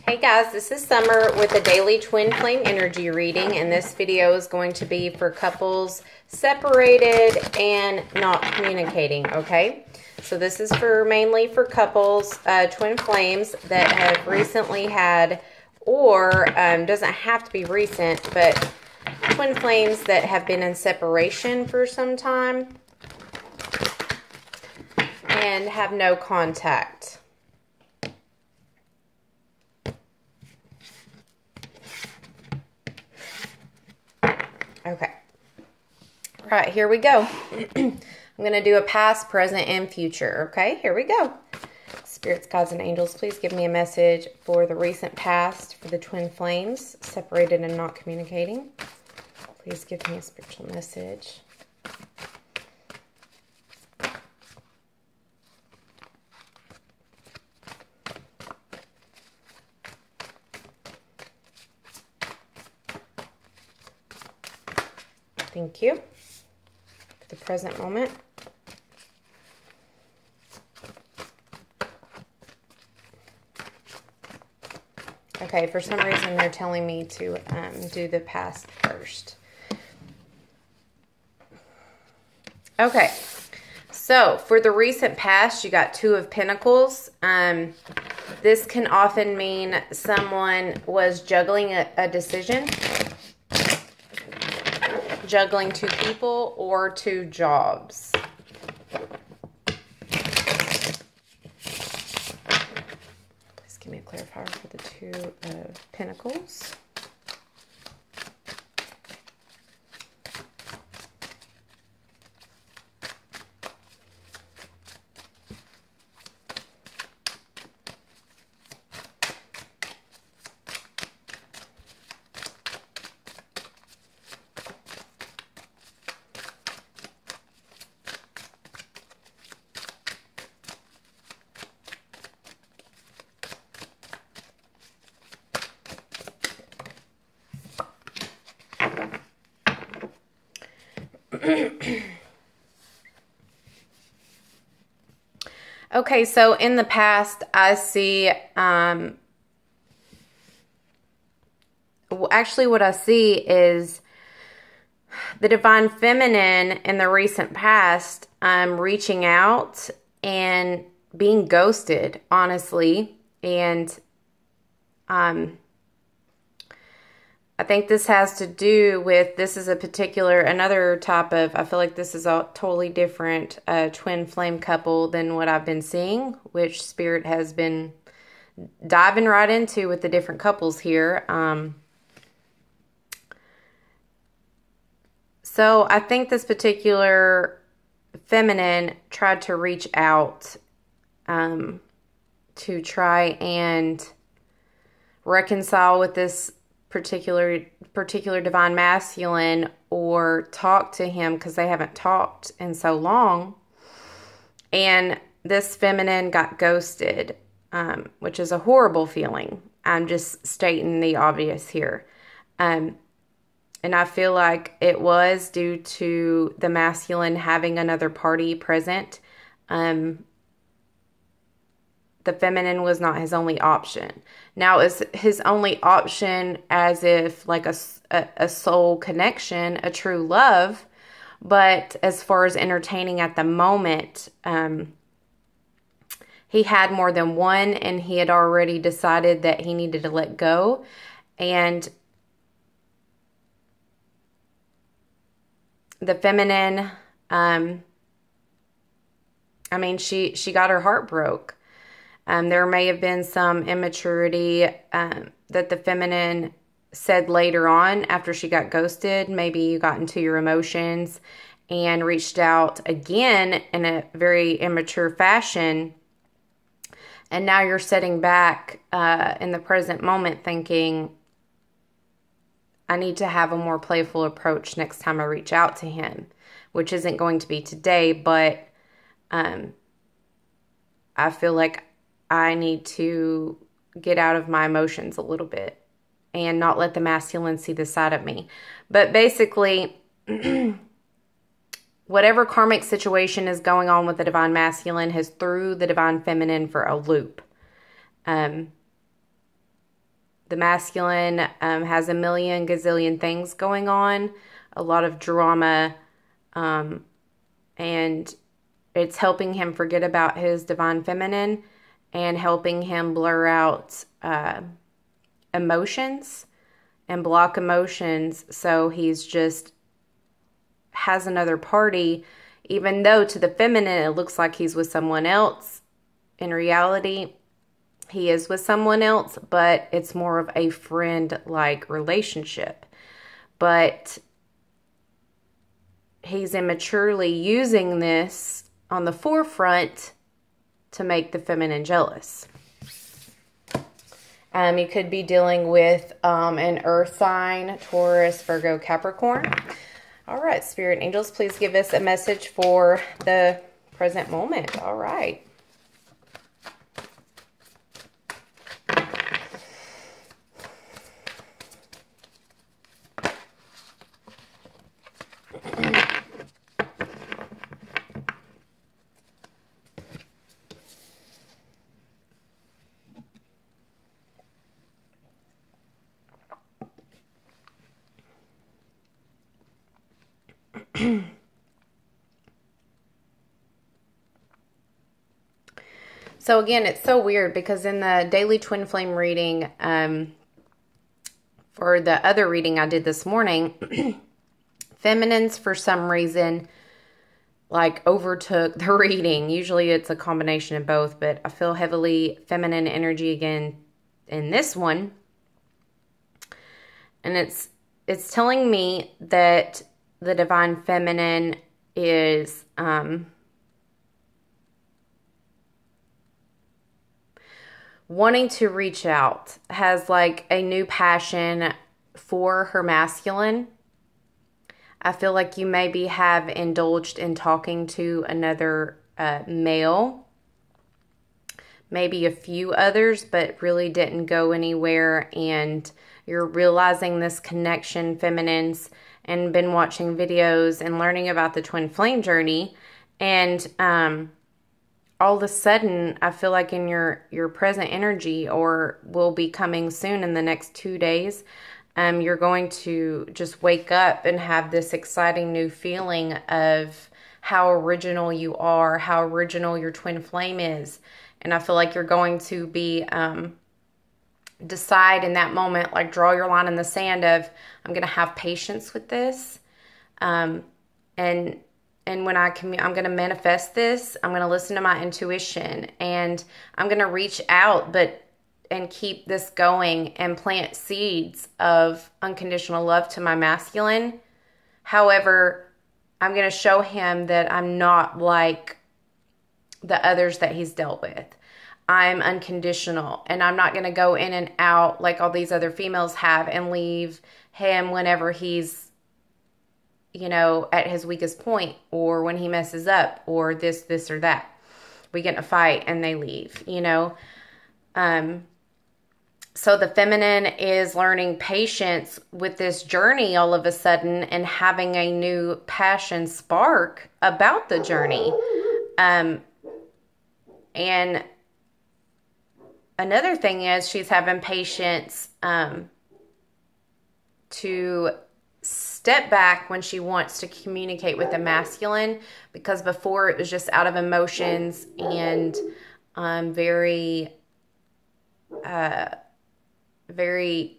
Hey guys, this is Summer with a daily twin flame energy reading, and this video is going to be for couples separated and not communicating, okay? So this is mainly for couples, twin flames that have recently had, or doesn't have to be recent, but twin flames that have been in separation for some time and have no contact. Okay. All right, here we go. I'm going to do a past, present, and future. Okay, here we go. Spirits, guides, and angels, please give me a message for the recent past for the twin flames, separated and not communicating. Please give me a spiritual message. Thank you for the present moment. Okay, for some reason they're telling me to do the past first. Okay, so for the recent past, you got Two of Pentacles. This can often mean someone was juggling a decision. Juggling two people or two jobs. Please give me a clarifier for the Two of Pentacles. Okay, so in the past, I see, actually what I see is the divine feminine in the recent past reaching out and being ghosted, honestly, and I think this has to do with, this is another type of, I feel like this is a totally different twin flame couple than what I've been seeing, which Spirit has been diving right into with the different couples here. So I think this particular feminine tried to reach out to try and reconcile with this particular divine masculine, or talk to him because they haven't talked in so long, and this feminine got ghosted, which is a horrible feeling. I'm just stating the obvious here, and I feel like it was due to the masculine having another party present. The feminine was not his only option. Now, is his only option as if like a soul connection, a true love, but as far as entertaining at the moment, he had more than one, and he had already decided that he needed to let go. And the feminine, I mean, she got her heart broke. There may have been some immaturity that the feminine said later on after she got ghosted. Maybe you got into your emotions and reached out again in a very immature fashion. And now you're sitting back in the present moment thinking, I need to have a more playful approach next time I reach out to him, which isn't going to be today, but I feel like I need to get out of my emotions a little bit and not let the masculine see the side of me. But basically, whatever karmic situation is going on with the divine masculine has threw the divine feminine for a loop. The masculine has a million gazillion things going on, a lot of drama, and it's helping him forget about his divine feminine and helping him blur out emotions and block emotions. So he's just has another party, even though to the feminine it looks like he's with someone else. In reality, he is with someone else, but it's more of a friend-like relationship. But he's immaturely using this on the forefront to make the feminine jealous. You could be dealing with an earth sign, Taurus, Virgo, Capricorn. All right, Spirit Angels, please give us a message for the present moment. All right. So again, it's so weird because in the daily twin flame reading, for the other reading I did this morning, feminines for some reason like overtook the reading. Usually it's a combination of both, but I feel heavily feminine energy again in this one. And it's telling me that the divine feminine is wanting to reach out, has like a new passion for her masculine. I feel like you maybe have indulged in talking to another male, maybe a few others, but really didn't go anywhere. And you're realizing this connection, feminines, and been watching videos and learning about the twin flame journey. And all of a sudden, I feel like in your present energy, or will be coming soon in the next 2 days, you're going to just wake up and have this exciting new feeling of how original you are, how original your twin flame is. And I feel like you're going to be, decide in that moment, like draw your line in the sand of, I'm going to have patience with this. And when I'm going to manifest this, I'm going to listen to my intuition, and I'm going to reach out, and keep this going and plant seeds of unconditional love to my masculine. However, I'm going to show him that I'm not like the others that he's dealt with. I'm unconditional, and I'm not going to go in and out like all these other females have and leave him whenever he's, at his weakest point, or when he messes up, or this or that. We get in a fight and they leave, So the feminine is learning patience with this journey all of a sudden, and having a new passion spark about the journey. And another thing is she's having patience to step back when she wants to communicate with the masculine, because before it was just out of emotions and very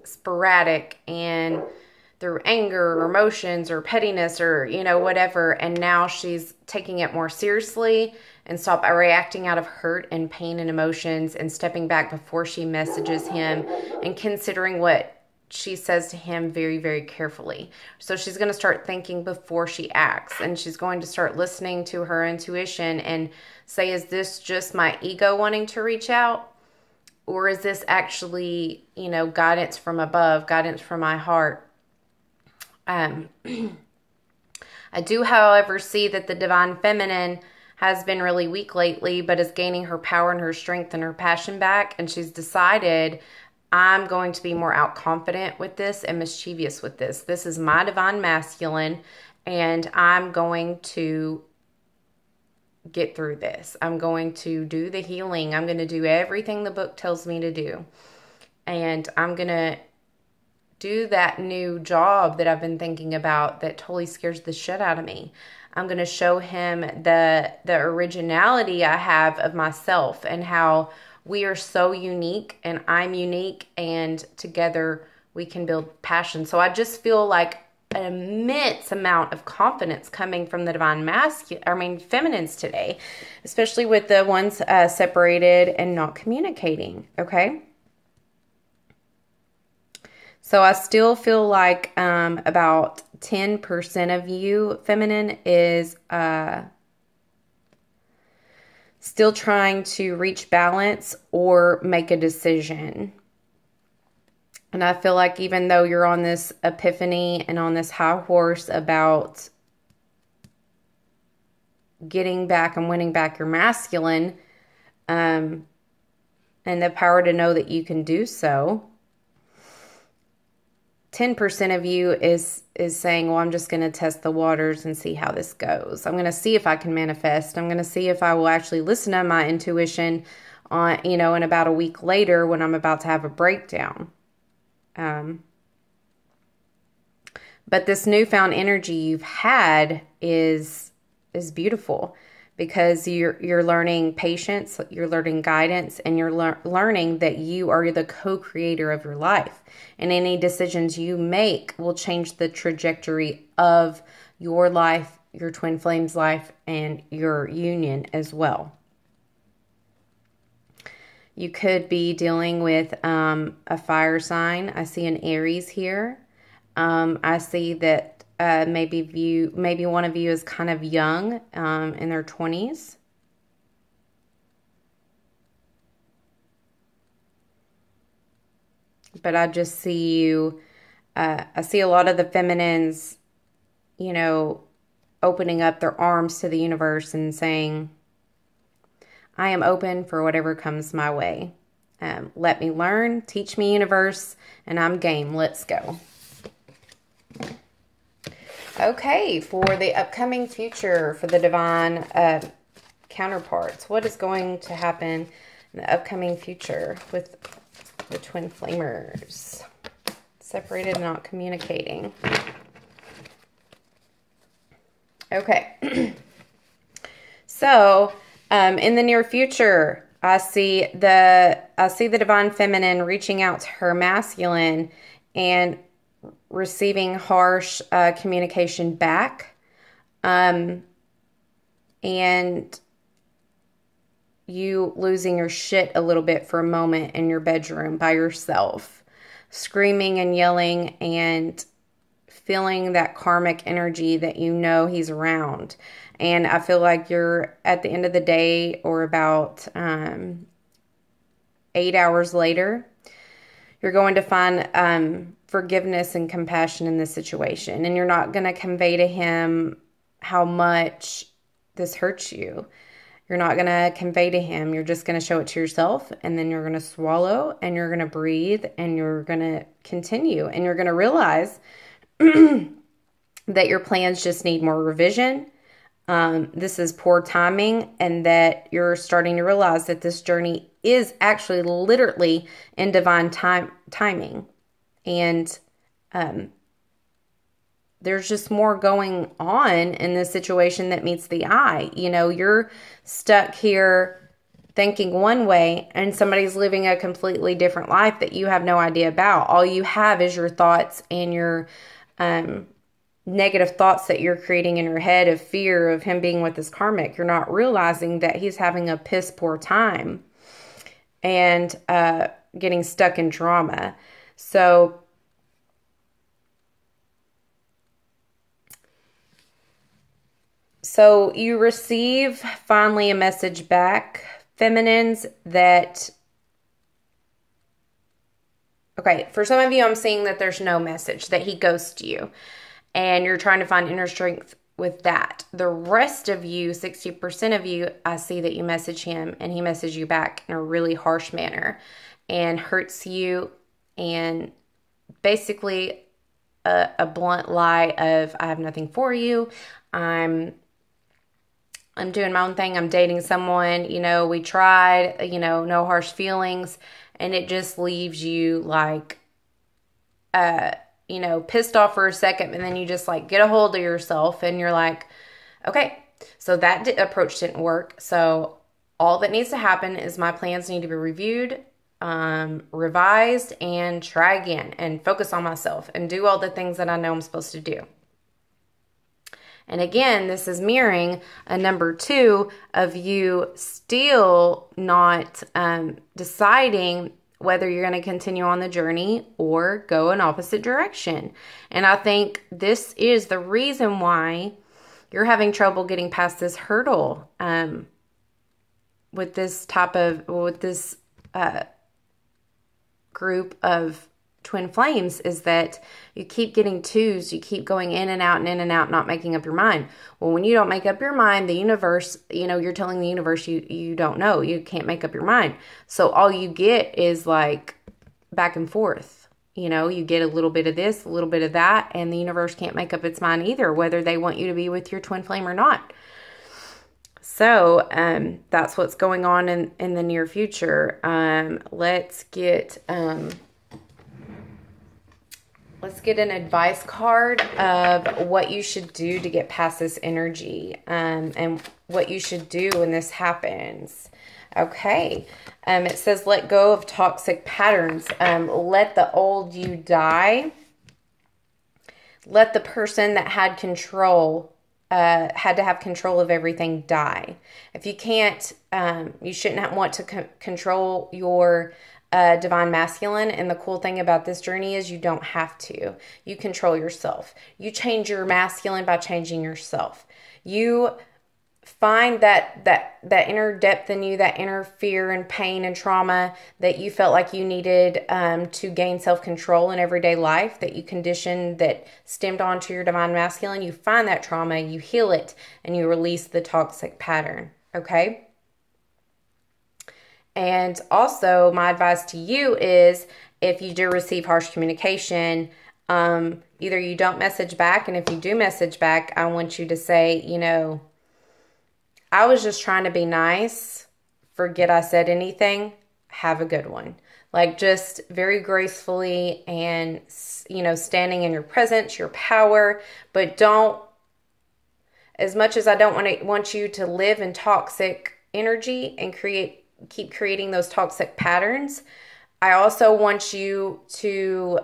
sporadic and through anger or emotions or pettiness or, whatever. And now she's taking it more seriously and stop reacting out of hurt and pain and emotions, and stepping back before she messages him and considering what she says to him very, very carefully. So she's going to start thinking before she acts, and she's going to start listening to her intuition and say, is this just my ego wanting to reach out? Or is this actually, guidance from above, guidance from my heart? I do, however, see that the divine feminine has been really weak lately, but is gaining her power and her strength and her passion back. And she's decided, I'm going to be more outconfident with this and mischievous with this. This is my divine masculine, and I'm going to get through this. I'm going to do the healing. I'm going to do everything the book tells me to do. and I'm going to do that new job that I've been thinking about that totally scares the shit out of me. I'm going to show him the originality I have of myself and how we are so unique and I'm unique and together we can build passion. So I just feel like an immense amount of confidence coming from the divine feminines today, especially with the ones separated and not communicating. Okay. So I still feel like about 10% of you, feminine, is still trying to reach balance or make a decision. And I feel like even though you're on this epiphany and on this high horse about getting back and winning back your masculine, and the power to know that you can do so, 10% of you is saying, well, I'm just going to test the waters and see how this goes. I'm going to see if I can manifest. I'm going to see if I will actually listen to my intuition on, in about a week later when I'm about to have a breakdown. But this newfound energy you've had is beautiful because you're learning patience, you're learning guidance, and you're learning that you are the co-creator of your life. And any decisions you make will change the trajectory of your life, your twin flames life, and your union as well. You could be dealing with a fire sign. I see an Aries here. I see that maybe one of you is kind of young, in their 20s. But I just see you, I see a lot of the feminines, opening up their arms to the universe and saying, I am open for whatever comes my way. Let me learn, teach me, universe, and I'm game. Let's go. Okay, for the upcoming future for the divine counterparts, what is going to happen in the upcoming future with the twin flamers? Separated, not communicating. Okay. So, in the near future, I see the divine feminine reaching out to her masculine and receiving harsh communication back, and you losing your shit a little bit for a moment in your bedroom by yourself, screaming and yelling and feeling that karmic energy that he's around. And I feel like you're at the end of the day, or about 8 hours later, you're going to find forgiveness and compassion in this situation. And you're not going to convey to him how much this hurts you. You're not going to convey to him. You're just going to show it to yourself. And then you're going to swallow and you're going to breathe and you're going to continue. And you're going to realize that your plans just need more revision. This is poor timing, and that you're starting to realize that this journey is actually literally in divine timing. And there's just more going on in this situation that meets the eye. You're stuck here thinking one way, and somebody's living a completely different life that you have no idea about. All you have is your thoughts and your negative thoughts that you're creating in your head of fear of him being with his karmic. You're not realizing that he's having a piss poor time and getting stuck in drama. So you receive finally a message back, feminines, that, okay, for some of you, I'm seeing that there's no message, that he ghosts you. And you're trying to find inner strength with that. The rest of you, 60% of you, I see that you message him and he messages you back in a really harsh manner and hurts you, and basically a blunt lie of, I have nothing for you. I'm doing my own thing. I'm dating someone, we tried, no harsh feelings. and it just leaves you like, you know, pissed off for a second, and then you just like get a hold of yourself and you're like, okay, so that approach didn't work. So all that needs to happen is my plans need to be reviewed, revised, and try again and focus on myself and do all the things that I know I'm supposed to do. And again, this is mirroring a number 2 of you still not deciding whether you're going to continue on the journey or go an opposite direction. And I think this is the reason why you're having trouble getting past this hurdle with this group of twin flames, is that you keep getting 2s, you keep going in and out and in and out, not making up your mind. Well, when you don't make up your mind, the universe, you know, you're telling the universe you don't know, you can't make up your mind. So all you get is like back and forth. You know, you get a little bit of this, a little bit of that, and the universe can't make up its mind either, whether they want you to be with your twin flame or not. So that's what's going on in the near future. Let's get an advice card of what you should do to get past this energy, and what you should do when this happens. Okay. It says, let go of toxic patterns. Let the old you die. Let the person that had control, had to have control of everything, die. If you can't, you shouldn't want to control your divine masculine. And the cool thing about this journey is you don't have to. You control yourself. You change your masculine by changing yourself. You find that inner depth in you, that inner fear and pain and trauma that you felt like you needed to gain self-control in everyday life, that you conditioned, that stemmed onto your divine masculine. You find that trauma, you heal it, and you release the toxic pattern. Okay? And also, my advice to you is, if you do receive harsh communication, either you don't message back, and if you do message back, I want you to say, you know, I was just trying to be nice. Forget I said anything. Have a good one. Like, just very gracefully and, you know, standing in your presence, your power, but don't, as much as I don't want you to live in toxic energy and keep creating those toxic patterns, I also want you to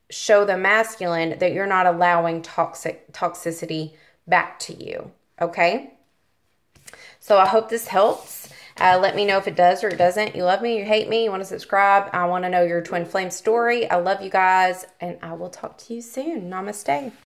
show the masculine that you're not allowing toxicity back to you. Okay? So I hope this helps. Let me know if it does or it doesn't. You love me, you hate me, you want to subscribe. I want to know your twin flame story. I love you guys, and I will talk to you soon. Namaste.